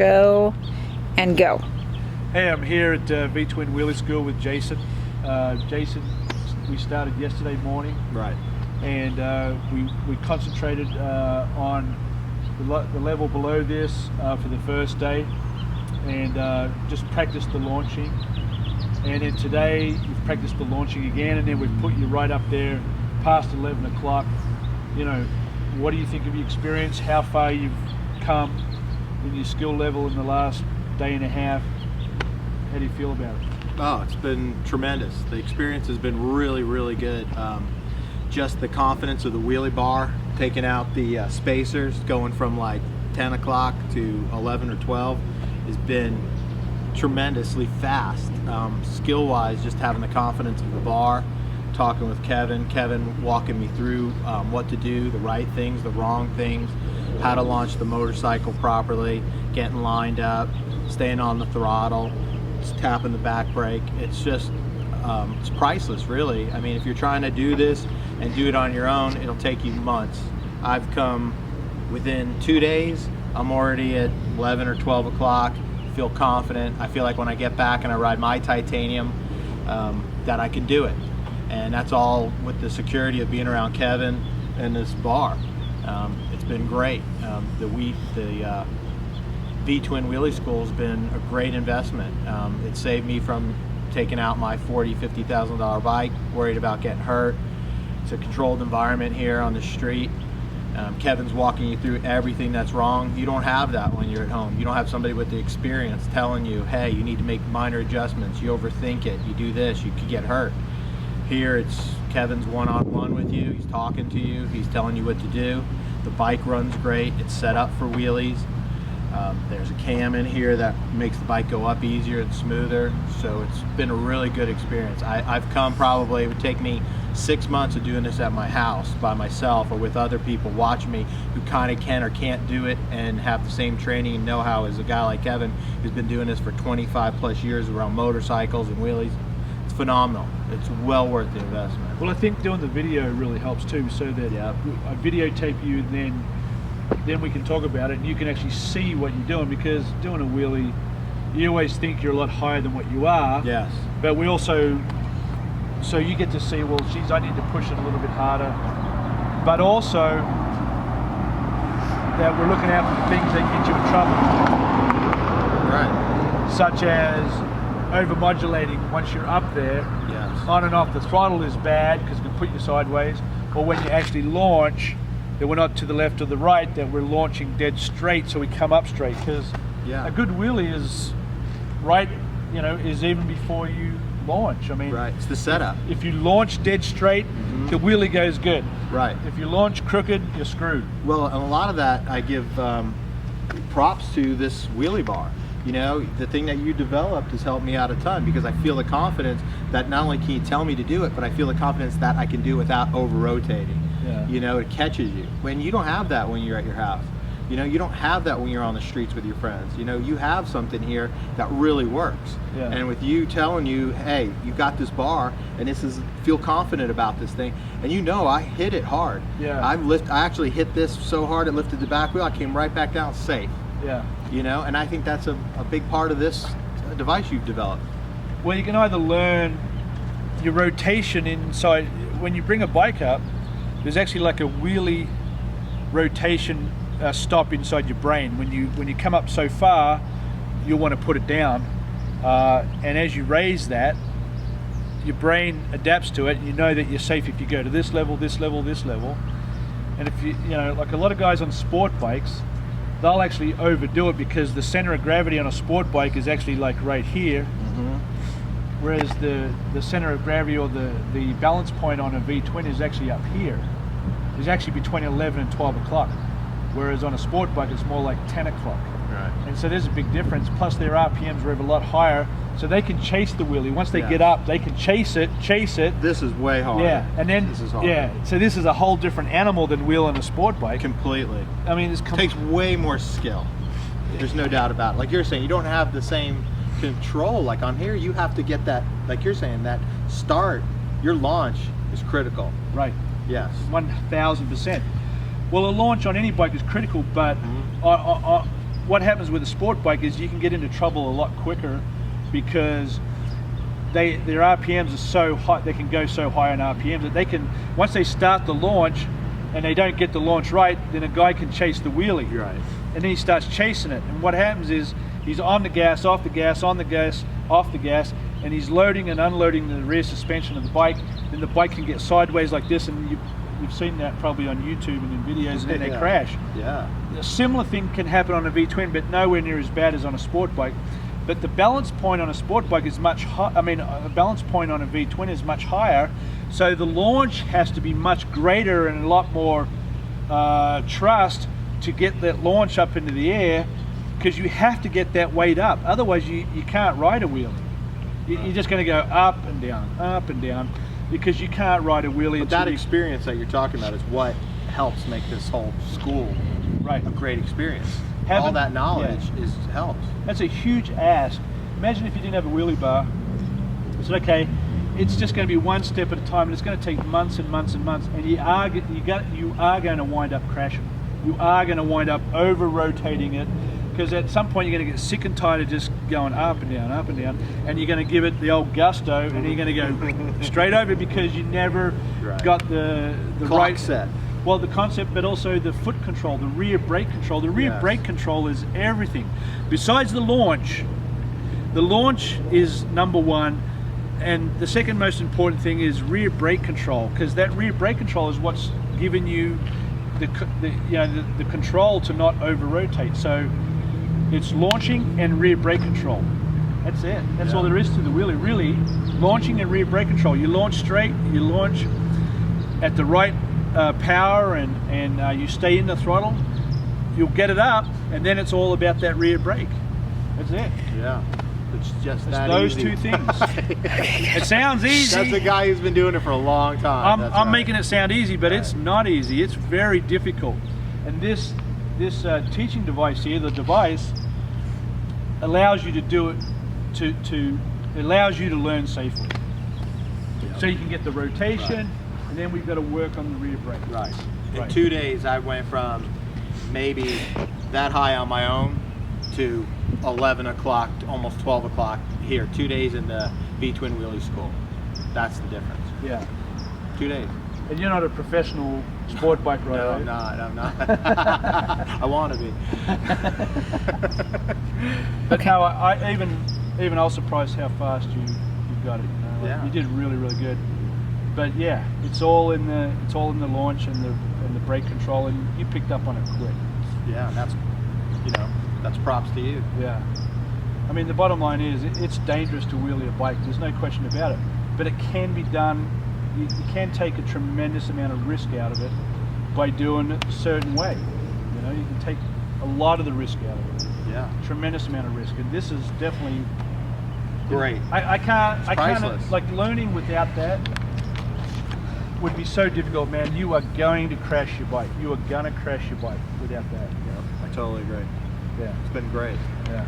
go and go. Hey, I'm here at V-Twin Wheelie School with Jason. Jason, we started yesterday morning. Right. And we concentrated on the level below this for the first day, and just practiced the launching. And then today you've practiced the launching again, and then we've put you right up there past 11 o'clock. You know, what do you think of your experience? How far you've come in your skill level in the last day and a half? How do you feel about it? Oh, it's been tremendous. The experience has been really, really good. Just the confidence of the wheelie bar, taking out the spacers, going from like 10 o'clock to 11 or 12 has been tremendously fast. Skill-wise, just having the confidence of the bar, talking with Kevin walking me through what to do, the right things, the wrong things, how to launch the motorcycle properly, getting lined up, staying on the throttle, just tapping the back brake. It's just, it's priceless, really. I mean, if you're trying to do this and do it on your own, it'll take you months. I've come within 2 days, I'm already at 11 or 12 o'clock, feel confident. I feel like when I get back and I ride my titanium, that I can do it. And that's all with the security of being around Kevin and this bar. It's been great. The V-Twin Wheelie School has been a great investment. It saved me from taking out my $40,000, $50,000 bike, worried about getting hurt. It's a controlled environment here on the street. Kevin's walking you through everything that's wrong. You don't have that when you're at home. You don't have somebody with the experience telling you, hey, you need to make minor adjustments. You overthink it. You do this, you could get hurt. Here it's Kevin's one-on-one with you. He's talking to you. He's telling you what to do. The bike runs great. It's set up for wheelies. There's a cam in here that makes the bike go up easier and smoother. So it's been a really good experience. I've come probably, it would take me 6 months of doing this at my house by myself or with other people watching me who kind of can or can't do it and have the same training and know-how as a guy like Kevin who's been doing this for 25 plus years around motorcycles and wheelies. It's phenomenal. It's well worth the investment. Well, I think doing the video really helps too, so that I videotape you, and then we can talk about it and you can actually see what you're doing, because doing a wheelie, you always think you're a lot higher than what you are. Yes. But we also, so you get to see, well, geez, I need to push it a little bit harder. But also that we're looking out for things that get you in trouble. Right. Such as over-modulating once you're up there. Yes. On and off the throttle is bad because it can put you sideways. Or when you actually launch, that we're not to the left or the right, that we're launching dead straight, so we come up straight. Because a good wheelie is right, you know, is even before you launch. I mean, right. It's the setup. If you launch dead straight, the wheelie goes good. Right. If you launch crooked, you're screwed. Well, and a lot of that I give props to this wheelie bar. You know, the thing that you developed has helped me out a ton, because I feel the confidence that not only can you tell me to do it, but I feel the confidence that I can do it without over-rotating. Yeah. You know, it catches you. When you don't have that when you're at your house. You know, you don't have that when you're on the streets with your friends. You know, you have something here that really works. Yeah. And with you telling you, hey, you got this bar, and this is, feel confident about this thing. And you know, I hit it hard. Yeah. I actually hit this so hard it lifted the back wheel, I came right back down safe. Yeah. You know, and I think that's a big part of this device you've developed. Well, you can either learn your rotation inside. When you bring a bike up, there's actually like a wheelie rotation stop inside your brain. When you come up so far, you'll want to put it down, and as you raise that, your brain adapts to it, and you know that you're safe if you go to this level, this level, this level. And if you know, like a lot of guys on sport bikes, they'll actually overdo it because the center of gravity on a sport bike is actually like right here, whereas the center of gravity, or the balance point on a V-twin, is actually up here. It's actually between 11 and 12 o'clock. Whereas on a sport bike, it's more like 10 o'clock. Right. And so there's a big difference. Plus their RPMs are a lot higher, so they can chase the wheelie. Once they get up, they can chase it. This is way harder. Yeah, and then this is harder. Yeah, so this is a whole different animal than wheeling a sport bike. Completely. I mean, it takes way more skill. There's no doubt about it. Like you're saying, you don't have the same control. Like on here, you have to get that, like you're saying, that start, your launch is critical. Right. Yes. 1000%. Well, a launch on any bike is critical, but what happens with a sport bike is you can get into trouble a lot quicker because their RPMs are so high, they can go so high on RPMs that they can, once they start the launch and they don't get the launch right, then a guy can chase the wheelie. Right. And then he starts chasing it. And what happens is he's on the gas, off the gas, on the gas, off the gas, and he's loading and unloading the rear suspension of the bike. Then the bike can get sideways like this, and you've seen that probably on YouTube and in videos, and then they crash. Yeah. A similar thing can happen on a V-twin, but nowhere near as bad as on a sport bike. But the balance point on a sport bike is much higher. I mean, a balance point on a V-twin is much higher, so the launch has to be much greater and a lot more trust to get that launch up into the air, because you have to get that weight up. Otherwise, you can't ride a wheelie. You're just going to go up and down, because you can't ride a wheelie. But that experience that you're talking about is what helps make this whole school right a great experience. All that knowledge helps. That's a huge ask. Imagine if you didn't have a wheelie bar. I said, okay, it's just going to be one step at a time, and it's going to take months and months and months, and you are going to wind up crashing. You are going to wind up over rotating it, because at some point you're going to get sick and tired of just going up and down, and you're going to give it the old gusto, and you're going to go straight over because you never got the Clock right set. Well, the concept, but also the foot control, the rear brake control. The rear brake control is everything. Besides the launch is number one, and the second most important thing is rear brake control, because that rear brake control is what's giving you the control to not over rotate. So it's launching and rear brake control. That's it. That's all there is to the wheelie. Really, launching and rear brake control. You launch straight. You launch at the right power, and you stay in the throttle. You'll get it up, and then it's all about that rear brake. That's it. Yeah. It's just It's that those easy. two things. It sounds easy. That's a guy who's been doing it for a long time. I'm making it sound easy, but it's not easy. It's very difficult. And this teaching device here, the device, allows you to do it. Allows you to learn safely. So you can get the rotation, and then we've got to work on the rear brake. Right. In 2 days, I went from maybe that high on my own to 11 o'clock, almost 12 o'clock here. 2 days in the V-twin wheelie school. That's the difference. Yeah. 2 days. And you're not a professional sport bike rider. No, I'm not. I want to be. But no, even I was surprised how fast you got it. You know? Yeah. You did really, really good. But yeah, it's all in the launch and the brake control, and you picked up on it quick. Yeah, and that's props to you. Yeah. I mean, the bottom line is it's dangerous to wheelie a bike. There's no question about it. But it can be done. You can take a tremendous amount of risk out of it by doing it a certain way. You know, you can take a lot of the risk out of it. Yeah. Tremendous amount of risk, and this is definitely Great. I can't priceless. like learning without that would be so difficult, man. You are going to crash your bike. You are gonna crash your bike without that. Yeah, I totally agree. Yeah. It's been great. Yeah.